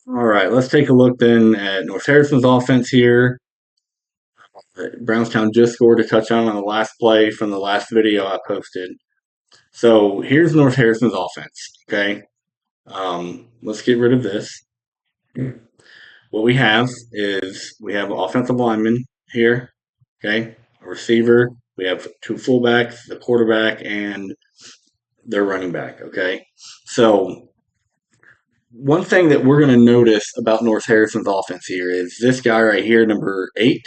All right, let's take a look then at North Harrison's offense here. Brownstown just scored a touchdown on the last play from the last video I posted. So here's North Harrison's offense. Okay, let's get rid of this. What we have is we have offensive linemen here. Okay, a receiver. We have two fullbacks, the quarterback, and their running back. Okay, so one thing that we're going to notice about North Harrison's offense here is this guy right here, number 8,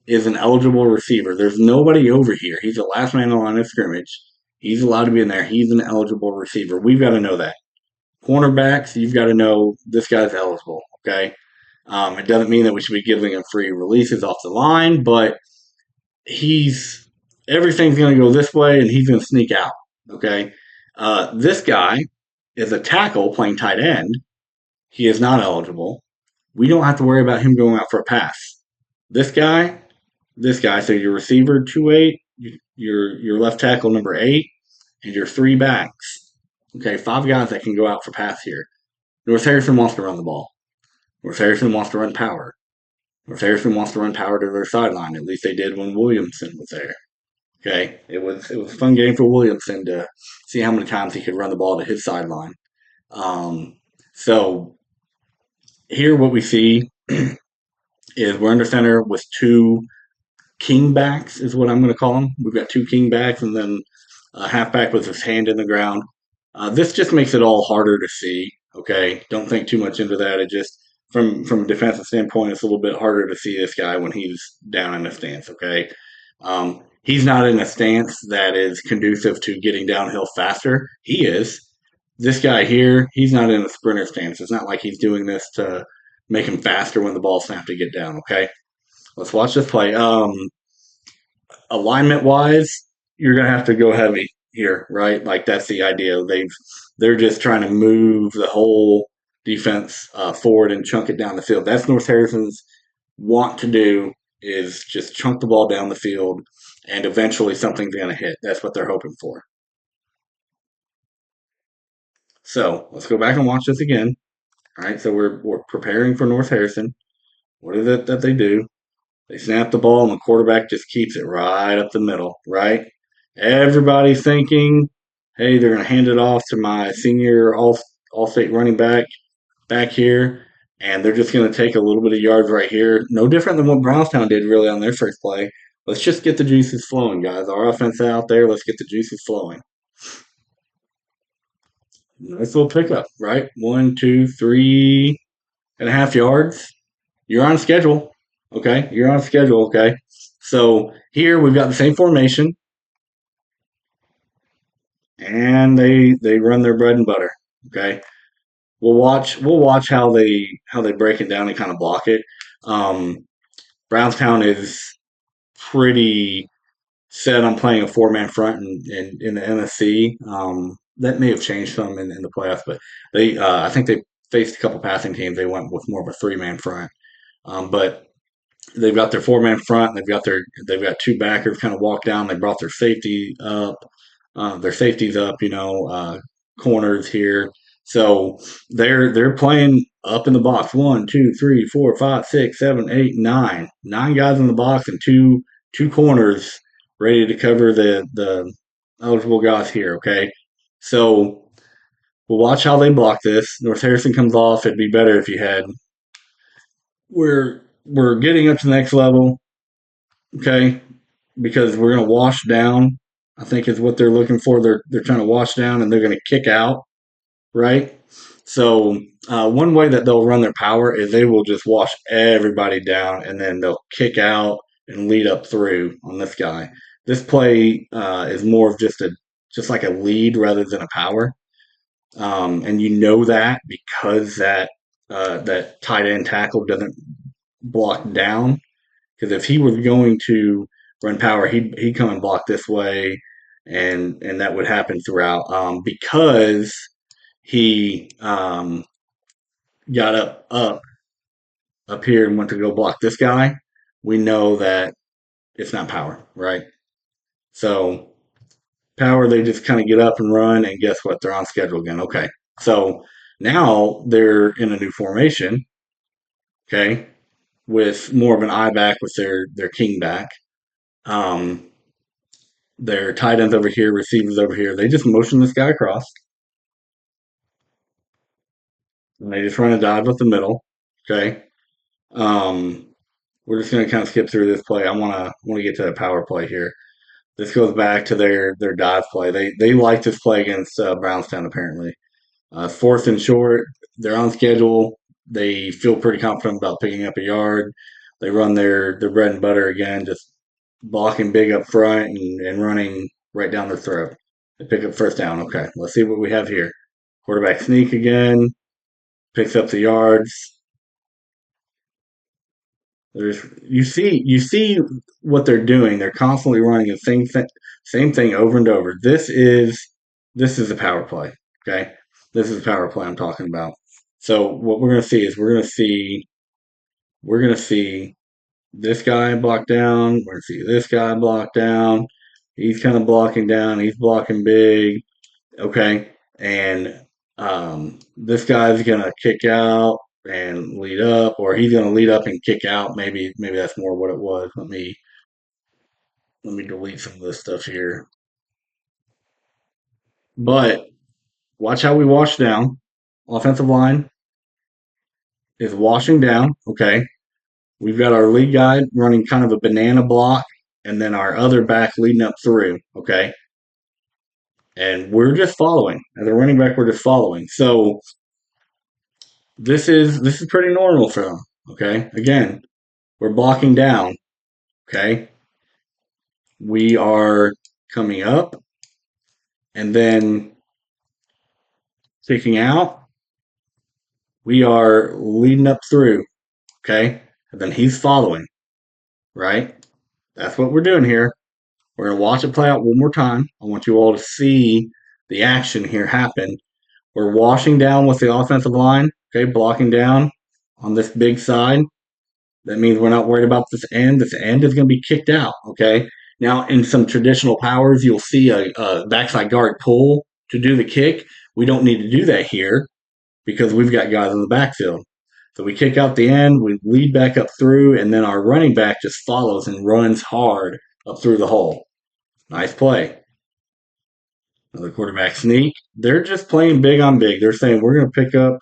is an eligible receiver. There's nobody over here. He's the last man on the line of scrimmage. He's allowed to be in there. He's an eligible receiver. We've got to know that. Cornerbacks, you've got to know this guy's eligible. Okay. It doesn't mean that we should be giving him free releases off the line, but he's everything's going to go this way, and he's going to sneak out. Okay. This guy is a tackle playing tight end. He is not eligible. We don't have to worry about him going out for a pass. This guy, so your receiver 2-8, your left tackle number 8, and your 3 backs. Okay, 5 guys that can go out for pass here. North Harrison wants to run the ball. North Harrison wants to run power. North Harrison wants to run power to their sideline. At least they did when Williamson was there. Okay, it was a fun game for Williamson to see how many times he could run the ball to his sideline. So here, what we see is we're under center with 2 king backs, is what I'm going to call them. We've got 2 king backs and then a halfback with his hand in the ground. This just makes it all harder to see. Okay, don't think too much into that. It just from a defensive standpoint, it's a little bit harder to see this guy when he's down in a stance. Okay, he's not in a stance that is conducive to getting downhill faster. He is. This guy here, he's not in a sprinter stance. It's not like he's doing this to make him faster when the ball snapped to get down. Okay, let's watch this play. Alignment wise, you're gonna have to go heavy here, right? Like that's the idea. They're just trying to move the whole defense forward and chunk it down the field. That's North Harrison's want to do is just chunk the ball down the field, and eventually something's gonna hit. That's what they're hoping for. So let's go back and watch this again. All right, so we're preparing for North Harrison. What is it that they do? They snap the ball, and the quarterback just keeps it right up the middle, right? Everybody's thinking, hey, they're going to hand it off to my senior all state running back here, and they're just going to take a little bit of yards right here. No different than what Brownstown did really on their first play. Let's just get the juices flowing, guys. Our offense out there, let's get the juices flowing. Nice little pickup, right? 1, 2, 3.5 yards. You're on schedule. Okay, you're on schedule. Okay, so here we've got the same formation, and they run their bread and butter. Okay, we'll watch how they break it down and kind of block it. Um, Brownstown is pretty set on playing a 4-man front in the NFC. That may have changed some in the playoffs, but they I think they faced a couple passing teams. They went with more of a 3-man front. But they've got their 4-man front. They've got 2 backers kind of walk down. They brought their safety up, their safeties up. Corners here. So they're playing up in the box. 1, 2, 3, 4, 5, 6, 7, 8, 9. 9 guys in the box and two corners ready to cover the eligible guys here. Okay, so we'll watch how they block this. North Harrison comes off. It'd be better if you had. We're getting up to the next level. Okay, because we're going to wash down. I think is what they're looking for. They're trying to wash down, and they're going to kick out, right? So one way that they'll run their power is they will just wash everybody down, and then they'll kick out and lead up through on this guy. This play is more of just like a lead rather than a power, and you know that because that tight end tackle doesn't block down. Because if he was going to run power, he'd come and block this way, and that would happen throughout. Because he got up here and went to go block this guy, we know that it's not power, right? So power, they just kind of get up and run, and guess what? They're on schedule again. Okay, so Now they're in a new formation, okay, with more of an I back with their king back. Um, their tight ends over here, receivers over here. They just motion this guy across, and they just run a dive up the middle. Okay. Um, we're just gonna kind of skip through this play. I wanna get to the power play here. This goes back to their dive play. They like this play against Brownstown apparently. Fourth and short, they're on schedule. They feel pretty confident about picking up a yard. They run their bread and butter again, just blocking big up front and running right down their throat. They pick up first down. Okay, let's see what we have here. Quarterback sneak again, picks up the yards. There's you see what they're doing. They're constantly running the same thing over and over. This is a power play. Okay, this is a power play I'm talking about. So what we're gonna see is we're gonna see this guy block down. We're gonna see this guy block down. He's kind of blocking down. He's blocking big. Okay, and this guy's gonna kick out and lead up, or he's gonna lead up and kick out. Maybe that's more what it was. Let me delete some of this stuff here. But watch how we wash down. Offensive line is washing down. Okay, we've got our lead guy running kind of a banana block, and then our other back leading up through. Okay, and we're just following as a running back. We're just following. So this is pretty normal for them. Okay, again, we're blocking down. Okay, we are coming up and then kicking out. We are leading up through. Okay, and then he's following. Right, that's what we're doing here. We're gonna watch it play out one more time. I want you all to see the action here happen. We're washing down with the offensive line. Okay, blocking down on this big side. That means we're not worried about this end. This end is going to be kicked out. Okay. Now, in some traditional powers, you'll see a backside guard pull to do the kick. We don't need to do that here because we've got guys in the backfield. So we kick out the end, we lead back up through, and then our running back just follows and runs hard up through the hole. Nice play. Another quarterback sneak. They're just playing big on big. They're saying we're going to pick up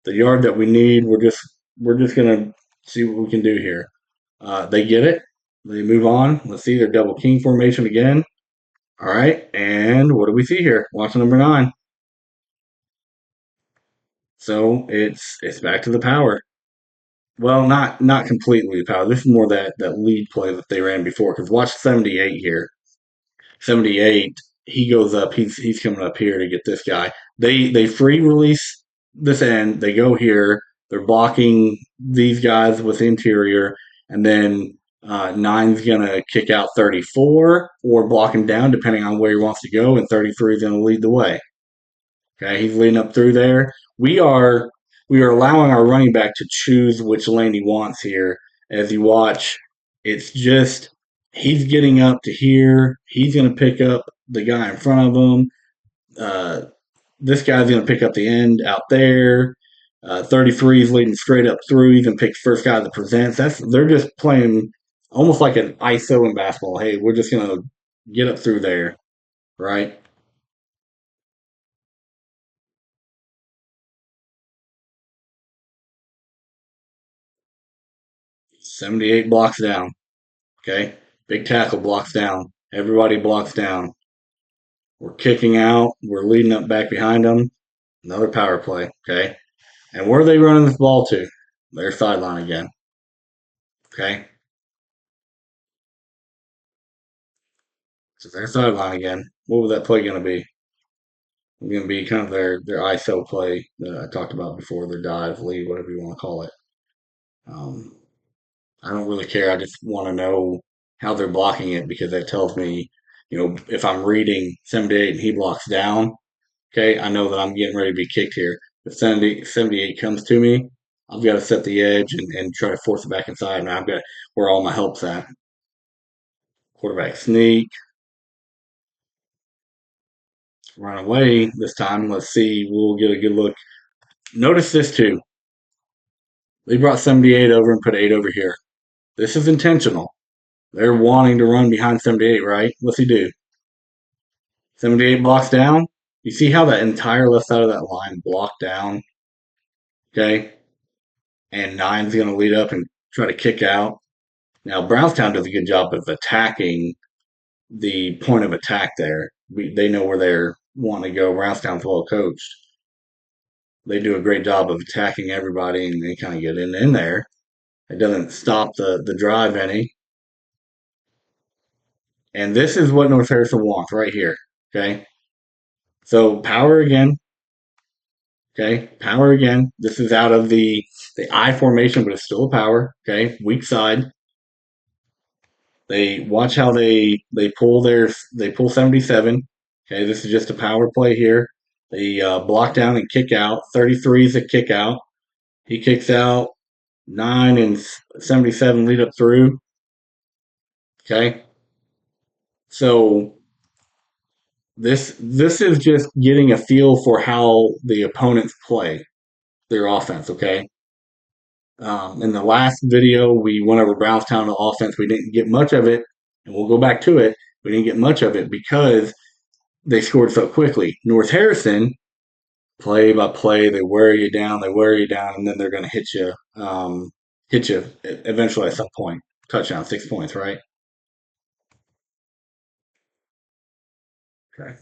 the yard that we need. We're just going to see what we can do here. They get it. They move on. Let's see their double king formation again. All right, and what do we see here? Watch number 9. So it's back to the power. Well, not completely the power. This is more that lead play that they ran before. Because watch 78 here. 78. He goes up. He's coming up here to get this guy. They free release this end. They go here. They're blocking these guys with interior, and then nine's gonna kick out 34 or block him down depending on where he wants to go, and 33 is gonna lead the way. Okay, he's leading up through there. We are allowing our running back to choose which lane he wants here. As you watch, it's just he's getting up to here. He's going to pick up the guy in front of him. Uh, this guy's going to pick up the end out there. 33 is leading straight up through. He's going to pick first guy that presents. They're just playing almost like an ISO in basketball. Hey, we're just going to get up through there, right? 78 blocks down. Okay. Big tackle blocks down. Everybody blocks down. We're kicking out. We're leading up back behind them. Another power play. Okay. And where are they running this ball to? Their sideline again. Okay. So their sideline again. What was that play going to be? It's going to be kind of their ISO play that I talked about before, their dive, lead, whatever you want to call it. Um, I don't really care. I just want to know how they're blocking it because that tells me, if I'm reading 78 and he blocks down, okay, I know that I'm getting ready to be kicked here. If 78 comes to me, I've got to set the edge and try to force it back inside. And I've got where all my help's at. Quarterback sneak, run away this time. Let's see. We'll get a good look Notice this too. They brought 78 over and put 8 over here. This is intentional. They're wanting to run behind 78, right? What's he do? 78 blocks down. You see how that entire left side of that line blocked down? Okay. And nine's going to lead up and try to kick out. Now, Brownstown does a good job of attacking the point of attack there. They know where they're wanting to go. Brownstown's well coached. They do a great job of attacking everybody and they kind of get in there. It doesn't stop the drive any. And this is what North Harrison wants right here. Okay. So power again. Okay. Power again. This is out of the I formation, but it's still a power. Okay. Weak side. They watch how they pull 77. Okay. This is just a power play here. They block down and kick out. 33 is a kick out. He kicks out. 9 and 77 lead up through. Okay. So this is just getting a feel for how the opponents play their offense. Okay. In the last video, we went over Brownstown offense. We didn't get much of it, and we'll go back to it. We didn't get much of it because they scored so quickly. North Harrison, play by play, they wear you down, and then they're going to hit you eventually at some point. Touchdown, 6 points, right? Okay.